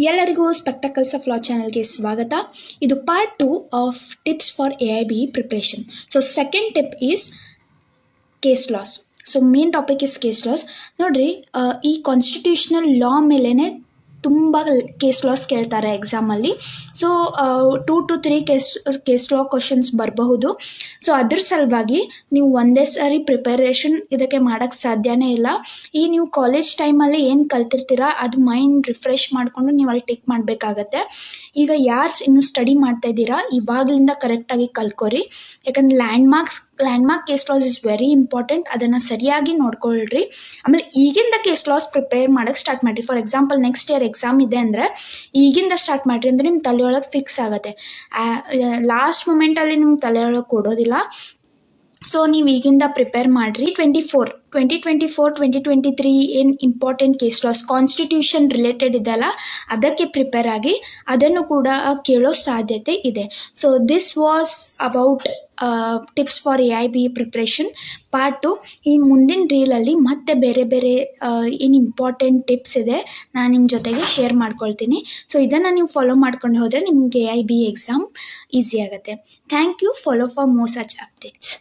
ಎಲ್ಲರಿಗೂ spectacles of law ಚಾನಲ್ಗೆ ಸ್ವಾಗತ. ಇದು part 2 of tips for AIBE preparation. So second tip is case laws. So main topic is case laws. ನೋಡ್ರಿ, ಈ constitutional ಲಾ ಮೇಲೇ ತುಂಬ ಕೇಸ್ ಲಾಸ್ ಕೇಳ್ತಾರೆ ಎಕ್ಸಾಮಲ್ಲಿ. So 2 to 3 case law questions ಬರಬಹುದು. ಸೊ ಅದ್ರ ಸಲುವಾಗಿ ನೀವು ಒಂದೇ ಸಾರಿ ಪ್ರಿಪರೇಷನ್ ಇದಕ್ಕೆ ಮಾಡೋಕ್ಕೆ ಸಾಧ್ಯನೇ ಇಲ್ಲ. ಈ ನೀವು ಕಾಲೇಜ್ ಟೈಮಲ್ಲಿ ಏನು ಕಲ್ತಿರ್ತೀರಾ ಅದು ಮೈಂಡ್ ರಿಫ್ರೆಶ್ ಮಾಡಿಕೊಂಡು ನೀವು ಅಲ್ಲಿ ಟಿಕ್ ಮಾಡಬೇಕಾಗತ್ತೆ. ಈಗ ಯಾರು ಇನ್ನು ಸ್ಟಡಿ ಮಾಡ್ತಾ ಇದ್ದೀರಾ ಇವಾಗಲಿಂದ ಕರೆಕ್ಟಾಗಿ ಕಲ್ಕೋರಿ. ಯಾಕಂದರೆ landmark case laws is very important. ಅದನ್ನು ಸರಿಯಾಗಿ ನೋಡ್ಕೊಳ್ರಿ. ಆಮೇಲೆ ಈಗಿಂದ ಕೇಸ್ ಲಾಸ್ ಪ್ರಿಪೇರ್ ಮಾಡೋಕ್ಕೆ ಸ್ಟಾರ್ಟ್ ಮಾಡಿರಿ. For example next year exam ಇದೆ ಅಂದರೆ ಈಗಿಂದ ಸ್ಟಾರ್ಟ್ ಮಾಡಿರಿ ಅಂದರೆ ನಿಮ್ಮ ತಲೆಯೊಳಗೆ ಫಿಕ್ಸ್ ಆಗುತ್ತೆ. ಲಾಸ್ಟ್ ಮೂಮೆಂಟಲ್ಲಿ ನಿಮ್ಮ ತಲೆಯೊಳಗೆ ಕೊಡೋದಿಲ್ಲ. ಸೊ ನೀವು ಈಗಿಂದ ಪ್ರಿಪೇರ್ ಮಾಡಿರಿ. 2023 ಏನು important case laws constitution related ಇದೆಲ್ಲ ಅದಕ್ಕೆ ಪ್ರಿಪೇರ್ ಆಗಿ ಅದನ್ನು ಕೂಡ ಕೇಳೋ ಸಾಧ್ಯತೆ ಇದೆ. So this was about tips for AIBE preparation part 2. ಈ ಮುಂದಿನ ರೀಲಲ್ಲಿ ಮತ್ತೆ ಬೇರೆ ಏನು ಇಂಪಾರ್ಟೆಂಟ್ ಟಿಪ್ಸ್ ಇದೆ ನಾನು ನಿಮ್ಮ ಜೊತೆಗೆ ಶೇರ್ ಮಾಡ್ಕೊಳ್ತೀನಿ. ಸೊ ಇದನ್ನು ನೀವು ಫಾಲೋ ಮಾಡ್ಕೊಂಡು ಹೋದರೆ ನಿಮಗೆ AIBE ಎಕ್ಸಾಮ್ ಈಸಿ ಆಗುತ್ತೆ. Thank you. Follow for more such updates.